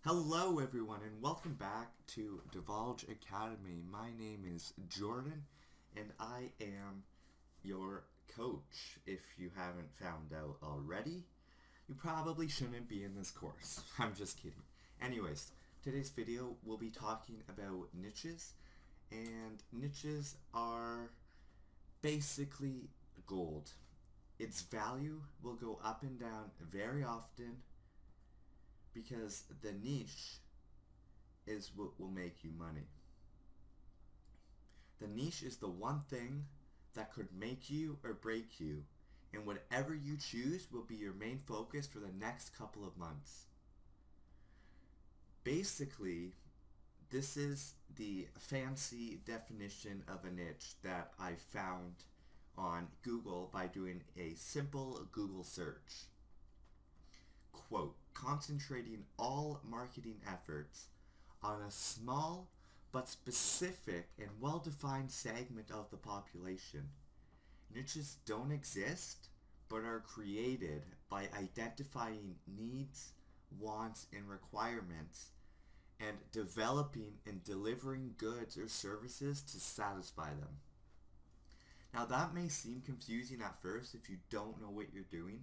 Hello everyone and welcome back to Divulge Academy. My name is Jordan and I am your coach. If you haven't found out already, you probably shouldn't be in this course. I'm just kidding. Anyways, today's video we'll be talking about niches, and niches are basically gold. Its value will go up and down very often because the niche is what will make you money. The niche is the one thing that could make you or break you, and whatever you choose will be your main focus for the next couple of months. Basically, this is the fancy definition of a niche that I found on Google by doing a simple Google search. Quote, concentrating all marketing efforts on a small but specific and well-defined segment of the population. Niches don't exist but are created by identifying needs, wants, and requirements and developing and delivering goods or services to satisfy them. Now that may seem confusing at first if you don't know what you're doing,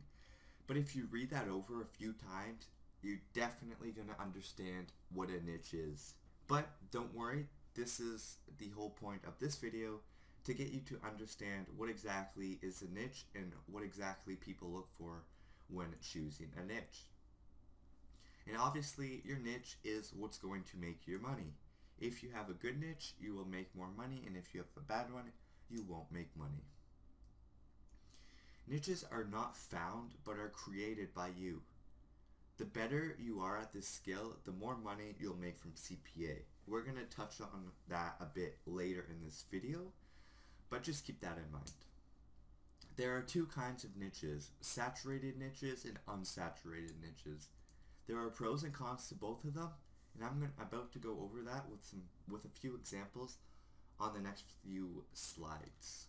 but if you read that over a few times, you're definitely going to understand what a niche is. But don't worry, this is the whole point of this video, to get you to understand what exactly is a niche and what exactly people look for when choosing a niche. And obviously, your niche is what's going to make your money. If you have a good niche, you will make more money, and if you have a bad one, you won't make money. Niches are not found, but are created by you. The better you are at this skill, the more money you'll make from CPA. We're going to touch on that a bit later in this video, but just keep that in mind. There are two kinds of niches, saturated niches and unsaturated niches. There are pros and cons to both of them, and I'm about to go over that with a few examples on the next few slides.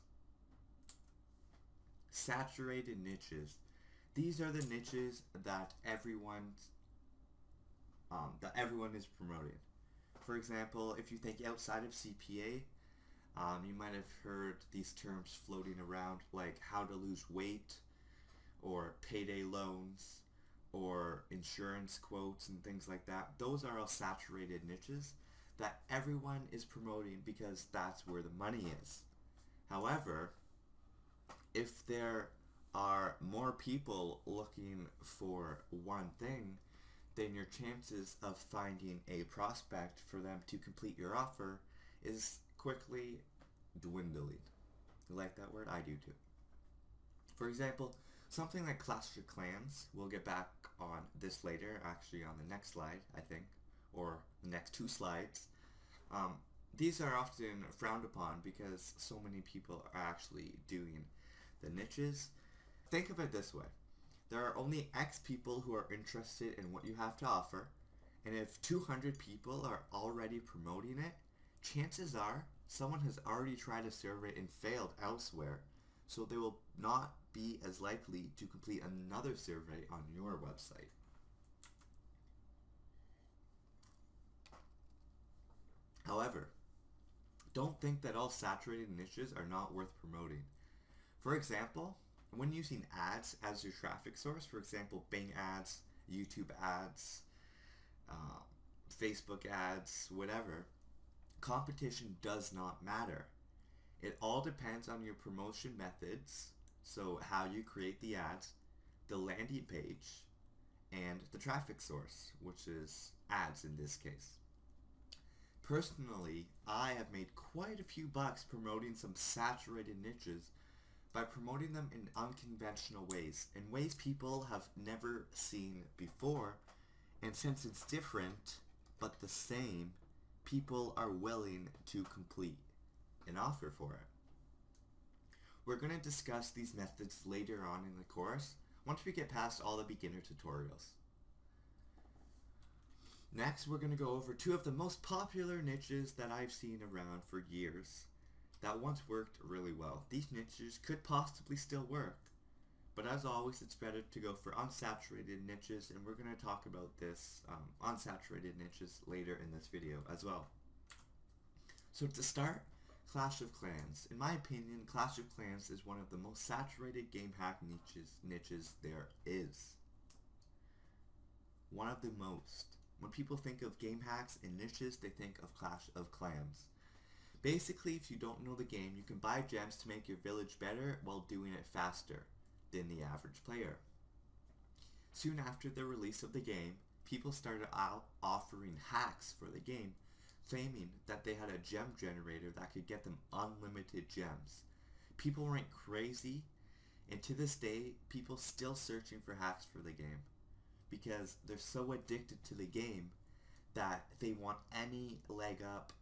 Saturated niches. These are the niches that everyone is promoting. For example, if you think outside of CPA, you might have heard these terms floating around like how to lose weight, or payday loans, or insurance quotes and things like that. Those are all saturated niches that everyone is promoting because that's where the money is. However, if there are more people looking for one thing, then your chances of finding a prospect for them to complete your offer is quickly dwindling. You like that word? I do too. For example, something like Clash of Clans, we'll get back on this later, actually on the next slide, I think, or the next two slides. These are often frowned upon because so many people are actually doing the niches. Think of it this way. There are only X people who are interested in what you have to offer, and if 200 people are already promoting it, chances are someone has already tried a survey and failed elsewhere, so they will not be as likely to complete another survey on your website. However, don't think that all saturated niches are not worth promoting. For example, when using ads as your traffic source, for example, Bing ads, YouTube ads, Facebook ads, whatever, competition does not matter. It all depends on your promotion methods, so how you create the ads, the landing page, and the traffic source, which is ads in this case. Personally, I have made quite a few bucks promoting some saturated niches by promoting them in unconventional ways, in ways people have never seen before, and since it's different but the same, people are willing to complete an offer for it. We're going to discuss these methods later on in the course, once we get past all the beginner tutorials. Next, we're going to go over two of the most popular niches that I've seen around for years that once worked really well. These niches could possibly still work, But as always, it's better to go for unsaturated niches, and we're going to talk about this unsaturated niches later in this video as well. So to start, Clash of Clans. In my opinion, Clash of Clans is one of the most saturated game hack niches there is. One of the most. When people think of game hacks and niches, they think of Clash of Clans. Basically, if you don't know the game, you can buy gems to make your village better while doing it faster than the average player. Soon after the release of the game, people started out offering hacks for the game, claiming that they had a gem generator that could get them unlimited gems. People went crazy, and to this day, people still searching for hacks for the game because they're so addicted to the game that they want any leg up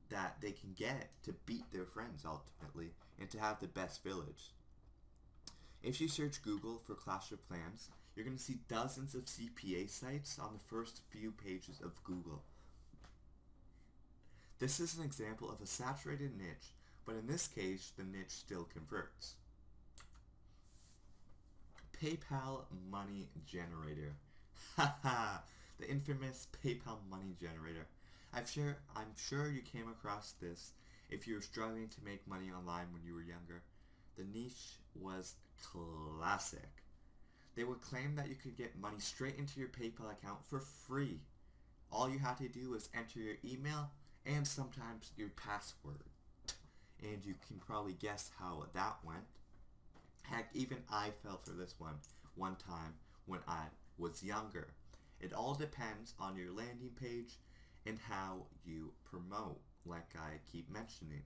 that they can get to beat their friends ultimately and to have the best village. If you search Google for Clash of Clans, you're going to see dozens of CPA sites on the first few pages of Google. This is an example of a saturated niche, but in this case, the niche still converts. PayPal Money Generator. Haha, the infamous PayPal Money Generator. I'm sure you came across this if you were struggling to make money online when you were younger. The niche was classic. They would claim that you could get money straight into your PayPal account for free. All you had to do was enter your email and sometimes your password. And you can probably guess how that went. Heck, even I fell for this one time when I was younger. It all depends on your landing page and how you promote, like I keep mentioning.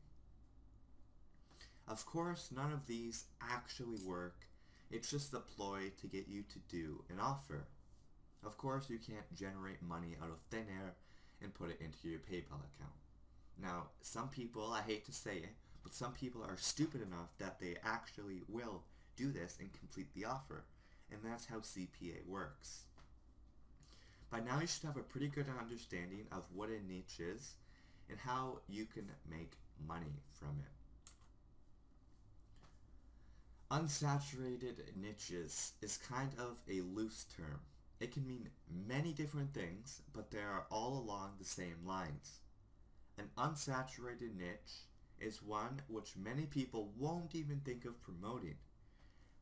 Of course, none of these actually work. It's just a ploy to get you to do an offer. Of course, you can't generate money out of thin air and put it into your PayPal account. Now, some people, I hate to say it, but some people are stupid enough that they actually will do this and complete the offer. And that's how CPA works. By now you should have a pretty good understanding of what a niche is and how you can make money from it. Unsaturated niches is kind of a loose term. It can mean many different things, but they are all along the same lines. An unsaturated niche is one which many people won't even think of promoting.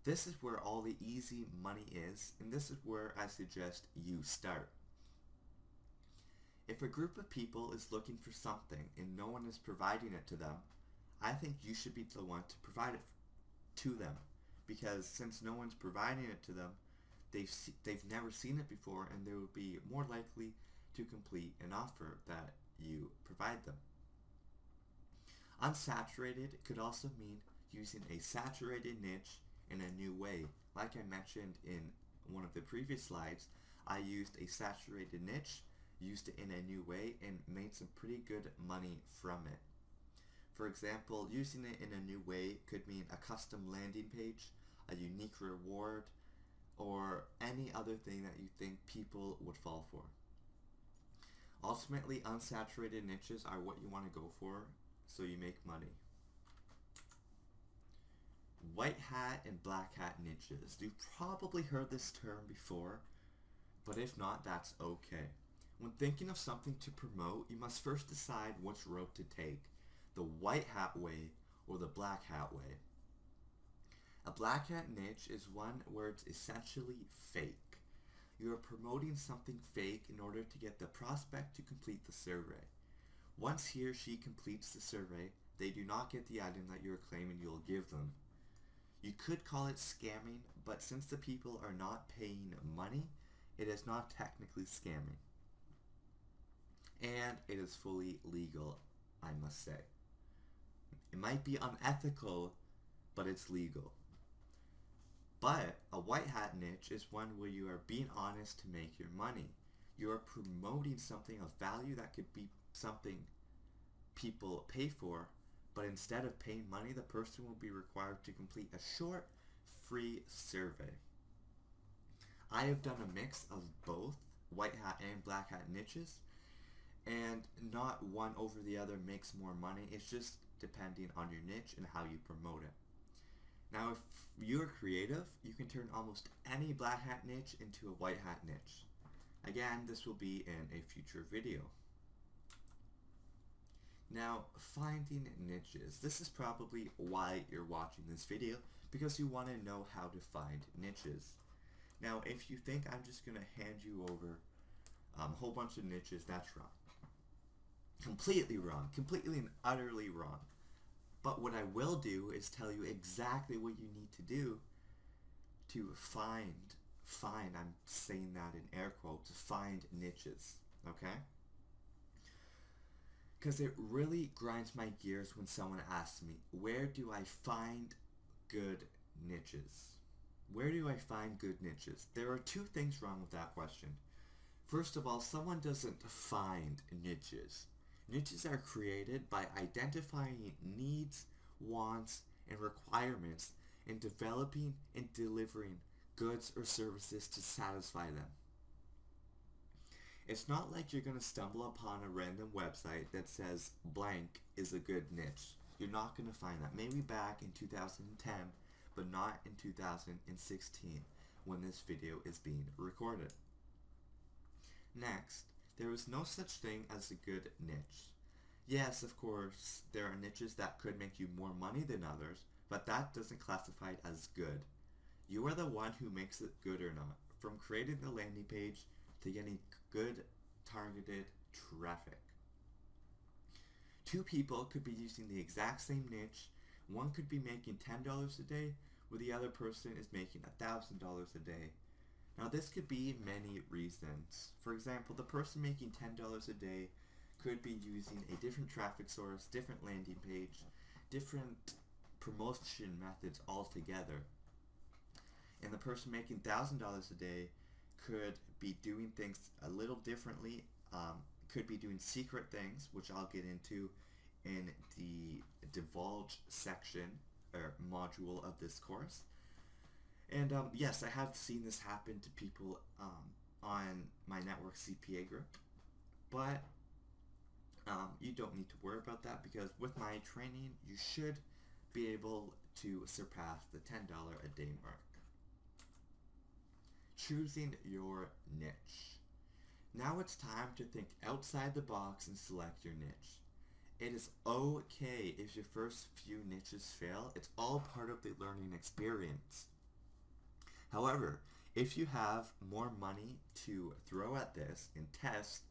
This is where all the easy money is, and this is where I suggest you start. If a group of people is looking for something and no one is providing it to them, I think you should be the one to provide it to them, because since no one's providing it to them, they've never seen it before, and they would be more likely to complete an offer that you provide them. Unsaturated could also mean using a saturated niche in a new way. Like I mentioned in one of the previous slides, I used a saturated niche, used it in a new way, and made some pretty good money from it. For example, using it in a new way could mean a custom landing page, a unique reward, or any other thing that you think people would fall for. Ultimately, unsaturated niches are what you want to go for, so you make money. White hat and black hat niches. You've probably heard this term before, but if not, that's okay. When thinking of something to promote, you must first decide which road to take, the white hat way or the black hat way. A black hat niche is one where it's essentially fake. You are promoting something fake in order to get the prospect to complete the survey. Once he or she completes the survey, they do not get the item that you're claiming you'll give them. You could call it scamming, but since the people are not paying money, it is not technically scamming. And it is fully legal, I must say. It might be unethical, but it's legal. But a white hat niche is one where you are being honest to make your money. You are promoting something of value that could be something people pay for, but instead of paying money, the person will be required to complete a short, free survey. I have done a mix of both white hat and black hat niches, and not one over the other makes more money. It's just depending on your niche and how you promote it. Now, if you're creative, you can turn almost any black hat niche into a white hat niche. Again, this will be in a future video. Now, finding niches. This is probably why you're watching this video, because you want to know how to find niches. Now, if you think I'm just going to hand you over a whole bunch of niches, that's wrong. Completely wrong. Completely and utterly wrong. But what I will do is tell you exactly what you need to do to find, I'm saying that in air quotes, find niches, okay? Because it really grinds my gears when someone asks me, where do I find good niches? Where do I find good niches? There are two things wrong with that question. First of all, someone doesn't find niches. Niches are created by identifying needs, wants, and requirements and developing and delivering goods or services to satisfy them. It's not like you're going to stumble upon a random website that says blank is a good niche. You're not going to find that. Maybe back in 2010, but not in 2016 when this video is being recorded. Next, there is no such thing as a good niche. Yes, of course, there are niches that could make you more money than others, but that doesn't classify it as good. You are the one who makes it good or not, from creating the landing page to getting good targeted traffic. Two people could be using the exact same niche. One could be making $10 a day, where the other person is making $1,000 a day. Now this could be many reasons. For example, the person making $10 a day could be using a different traffic source, different landing page, different promotion methods altogether. And the person making $1,000 a day could be doing things a little differently, could be doing secret things, which I'll get into in the divulge section or module of this course. And yes, I have seen this happen to people on my network CPA group, but you don't need to worry about that, because with my training you should be able to surpass the $10 a day mark. Choosing your niche. Now it's time to think outside the box and select your niche. It is okay if your first few niches fail. It's all part of the learning experience. However, if you have more money to throw at this and test,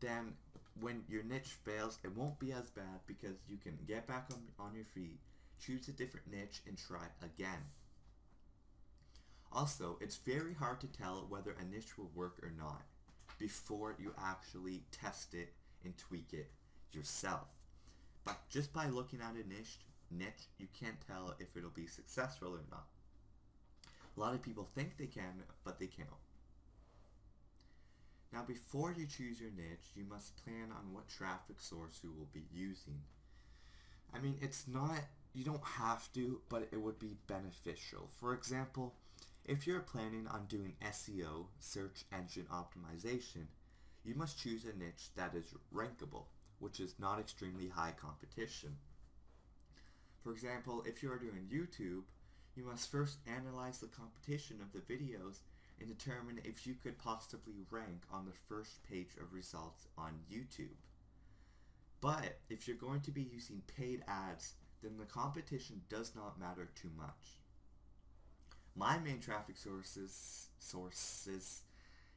then when your niche fails, it won't be as bad, because you can get back on your feet, choose a different niche, and try again. Also, it's very hard to tell whether a niche will work or not before you actually test it and tweak it yourself. But just by looking at a niche, you can't tell if it'll be successful or not. A lot of people think they can, but they can't. Now, before you choose your niche, you must plan on what traffic source you will be using. I mean, you don't have to, but it would be beneficial. For example, if you're planning on doing SEO, search engine optimization, you must choose a niche that is rankable, which is not extremely high competition. For example, if you are doing YouTube, you must first analyze the competition of the videos and determine if you could possibly rank on the first page of results on YouTube. But if you're going to be using paid ads, then the competition does not matter too much. My main traffic sources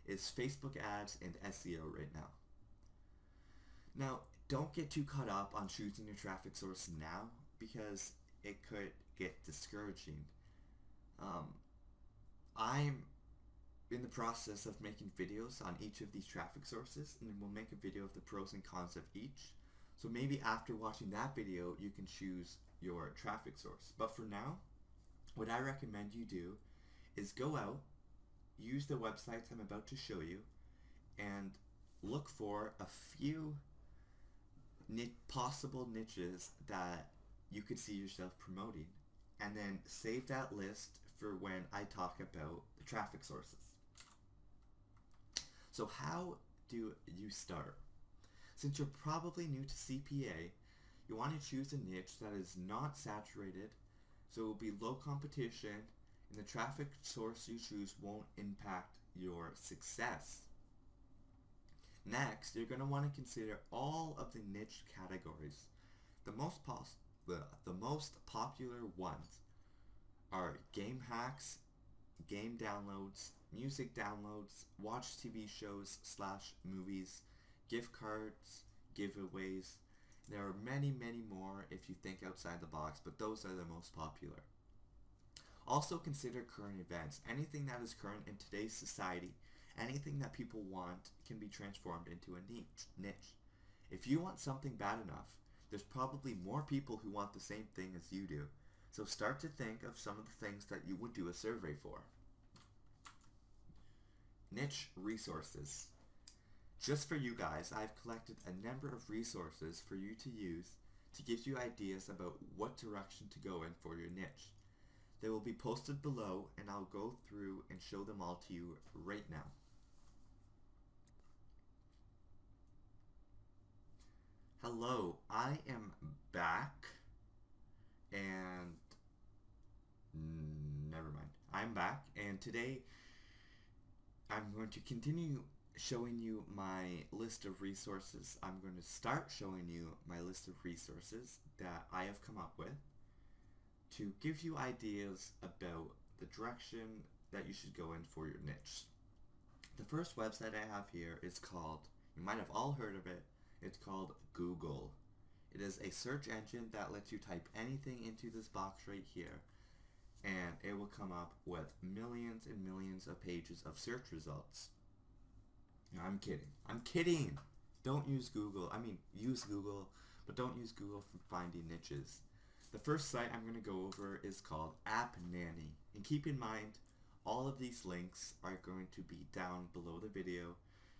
is Facebook ads and SEO right now. Now, don't get too caught up on choosing your traffic source now, because it could get discouraging. I'm in the process of making videos on each of these traffic sources, and we'll make a video of the pros and cons of each. So maybe after watching that video, you can choose your traffic source. But for now, what I recommend you do is go out, use the websites I'm about to show you, and look for a few possible niches that you could see yourself promoting, and then save that list for when I talk about the traffic sources. So how do you start? Since you're probably new to CPA, you want to choose a niche that is not saturated, So it will be low competition, and the traffic source you choose won't impact your success. Next, you're going to want to consider all of the niche categories. The most popular ones are game hacks, game downloads, music downloads, watch TV shows / movies, gift cards, giveaways. There are many, many more if you think outside the box, but those are the most popular. Also consider current events. Anything that is current in today's society, anything that people want can be transformed into a niche. If you want something bad enough, there's probably more people who want the same thing as you do. So start to think of some of the things that you would do a survey for. Niche resources. Just for you guys, I've collected a number of resources for you to use to give you ideas about what direction to go in for your niche. They will be posted below, and I'll go through and show them all to you right now. Hello, I am back, and never mind. I'm back, and today I'm going to continue showing you my list of resources. I'm going to start showing you my list of resources that I have come up with to give you ideas about the direction that you should go in for your niche. The first website I have here is called, you might have all heard of it, it's called Google. It is a search engine that lets you type anything into this box right here, and it will come up with millions and millions of pages of search results. No, I'm kidding. I'm kidding! Don't use Google. I mean, use Google, but don't use Google for finding niches. The first site I'm going to go over is called App Nanny. And keep in mind, all of these links are going to be down below the video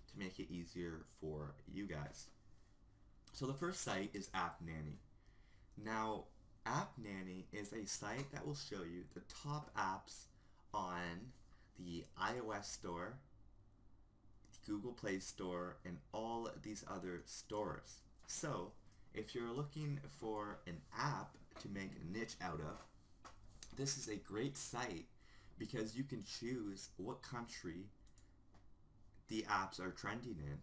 to make it easier for you guys. So the first site is App Nanny. Now, App Nanny is a site that will show you the top apps on the iOS store, the Google Play Store, and all these other stores. So, if you're looking for an app to make a niche out of, this is a great site because you can choose what country the apps are trending in,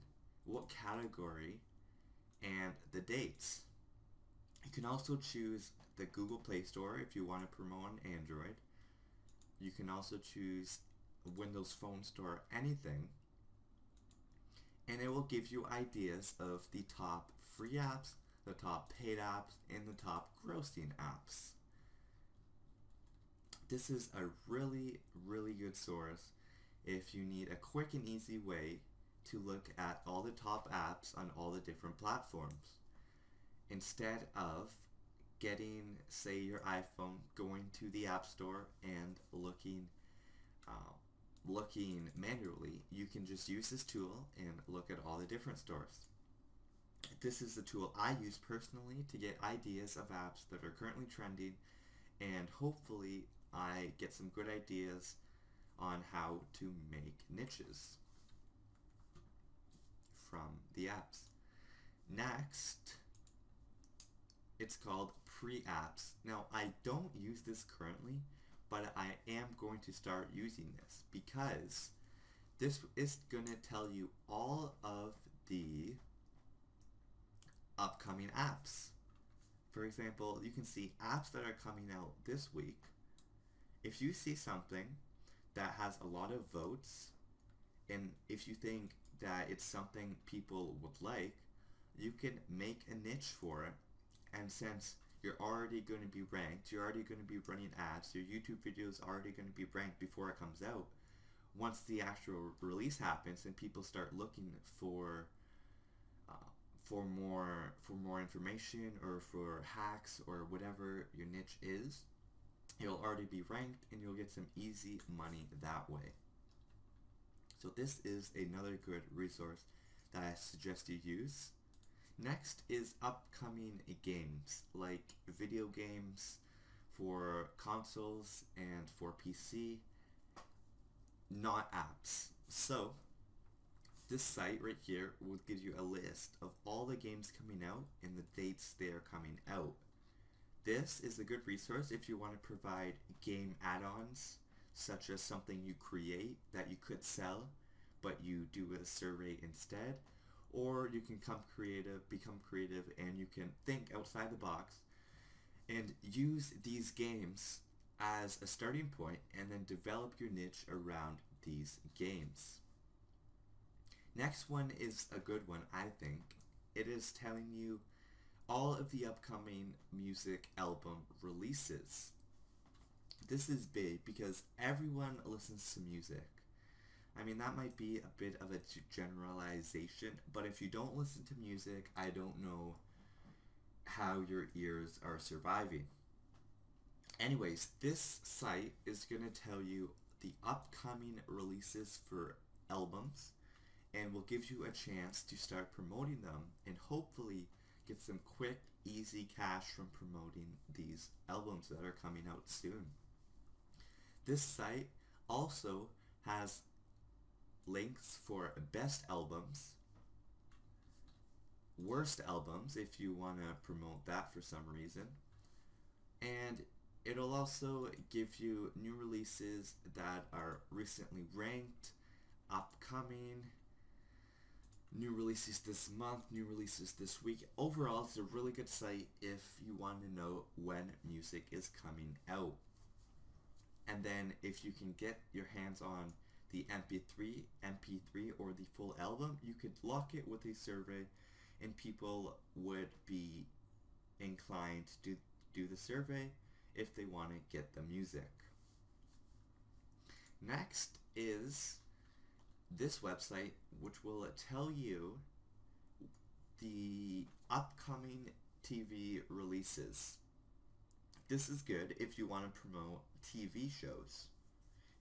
what category, and the dates. You can also choose the Google Play Store if you want to promote on Android. You can also choose Windows Phone Store, anything. And it will give you ideas of the top free apps, the top paid apps, and the top grossing apps. This is a really, really good source if you need a quick and easy way to look at all the top apps on all the different platforms. Instead of getting, say, your iPhone, going to the App Store and looking manually, you can just use this tool and look at all the different stores. This is the tool I use personally to get ideas of apps that are currently trending, and hopefully I get some good ideas on how to make niches from the apps. Next, it's called Pre-Apps. Now, I don't use this currently, but I am going to start using this because this is going to tell you all of the upcoming apps. For example, you can see apps that are coming out this week. If you see something that has a lot of votes, and if you think that it's something people would like, you can make a niche for it. And since you're already going to be ranked, you're already going to be running ads, your YouTube video is already going to be ranked before it comes out. Once the actual release happens and people start looking for more information or for hacks or whatever your niche is, you'll already be ranked and you'll get some easy money that way. So this is another good resource that I suggest you use. Next is upcoming games, like video games for consoles and for PC, not apps. So this site right here will give you a list of all the games coming out and the dates they are coming out. This is a good resource if you want to provide game add-ons, such as something you create that you could sell, but you do a survey instead. Or you can become creative, and you can think outside the box and use these games as a starting point and then develop your niche around these games. Next one is a good one, I think. It is telling you all of the upcoming music album releases. This is big because everyone listens to music. I mean, that might be a bit of a generalization, but if you don't listen to music, I don't know how your ears are surviving. Anyways, this site is going to tell you the upcoming releases for albums and will give you a chance to start promoting them and hopefully get some quick, easy cash from promoting these albums that are coming out soon. This site also has links for best albums, worst albums if you want to promote that for some reason, and it'll also give you new releases that are recently ranked, upcoming, new releases this month, new releases this week. Overall, it's a really good site if you want to know when music is coming out. And then if you can get your hands on the MP3 or the full album, you could lock it with a survey and people would be inclined to do the survey if they want to get the music. Next is this website, which will tell you the upcoming TV releases. This is good if you want to promote TV shows.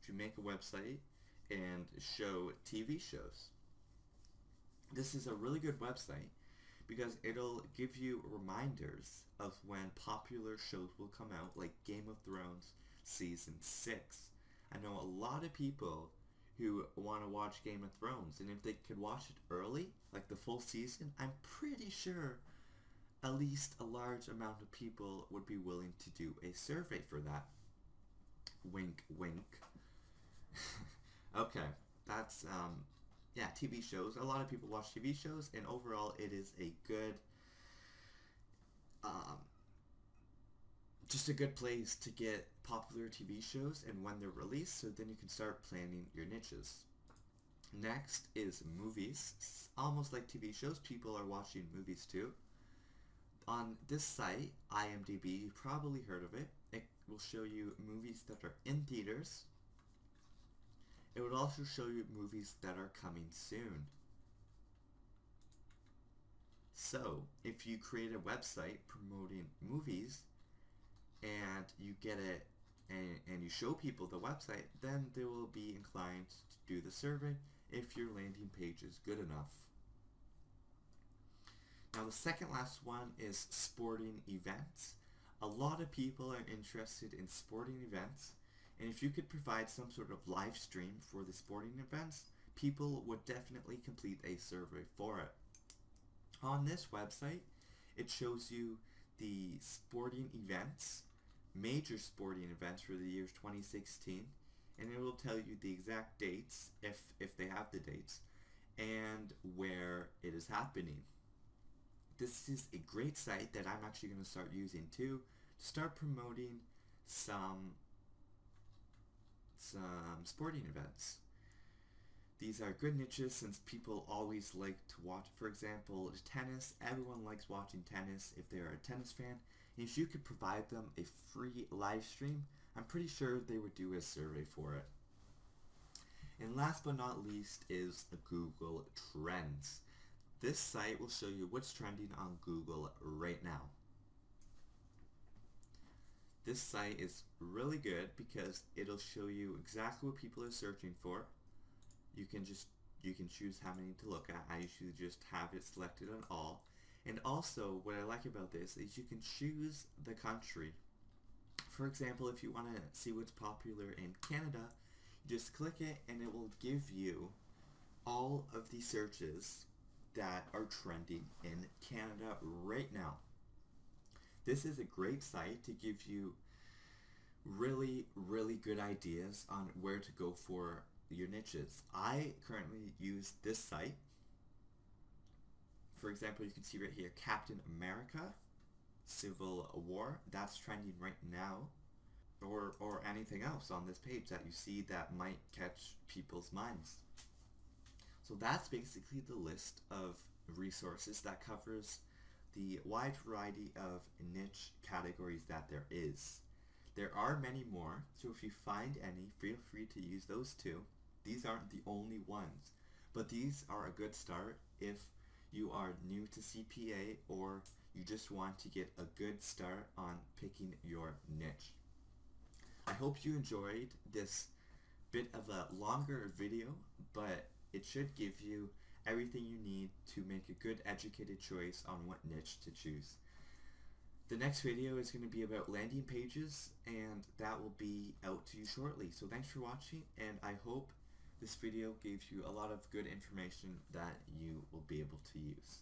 If you make a website and show TV shows. This is a really good website because it'll give you reminders of when popular shows will come out, like Game of Thrones Season 6. I know a lot of people who want to watch Game of Thrones, and if they could watch it early, like the full season, I'm pretty sure at least a large amount of people would be willing to do a survey for that. Wink, wink. Okay, that's, TV shows. A lot of people watch TV shows, and overall it is a good, just a good place to get popular TV shows and when they're released, so then you can start planning your niches. Next is movies. It's almost like TV shows, people are watching movies too. On this site, IMDb, you've probably heard of it. It will show you movies that are in theaters. It would also show you movies that are coming soon. So, if you create a website promoting movies and you get it and you show people the website, then they will be inclined to do the survey if your landing page is good enough. Now the second last one is sporting events. A lot of people are interested in sporting events, and if you could provide some sort of live stream for the sporting events, people would definitely complete a survey for it. On this website, it shows you the sporting events, major sporting events for the years 2016, and it will tell you the exact dates, if they have the dates, and where it is happening. This is a great site that I'm actually going to start using too, to start promoting some sporting events. These are good niches since people always like to watch, for example, tennis. Everyone likes watching tennis if they're a tennis fan. And if you could provide them a free live stream, I'm pretty sure they would do a survey for it. And last but not least is Google Trends. This site will show you what's trending on Google right now. This site is really good because it'll show you exactly what people are searching for. You can choose how many to look at. I usually just have it selected on all. And also, what I like about this is you can choose the country. For example, if you want to see what's popular in Canada, you just click it and it will give you all of the searches that are trending in Canada right now. This is a great site to give you really, really good ideas on where to go for your niches. I currently use this site. For example, you can see right here, Captain America, Civil War. That's trending right now. Or anything else on this page that you see that might catch people's minds. So that's basically the list of resources that covers the wide variety of niche categories that there is. There are many more, so if you find any, feel free to use those too. These aren't the only ones, but these are a good start if you are new to CPA or you just want to get a good start on picking your niche. I hope you enjoyed this bit of a longer video, but it should give you everything you need to make a good educated choice on what niche to choose. The next video is going to be about landing pages, and that will be out to you shortly. So thanks for watching, and I hope this video gave you a lot of good information that you will be able to use.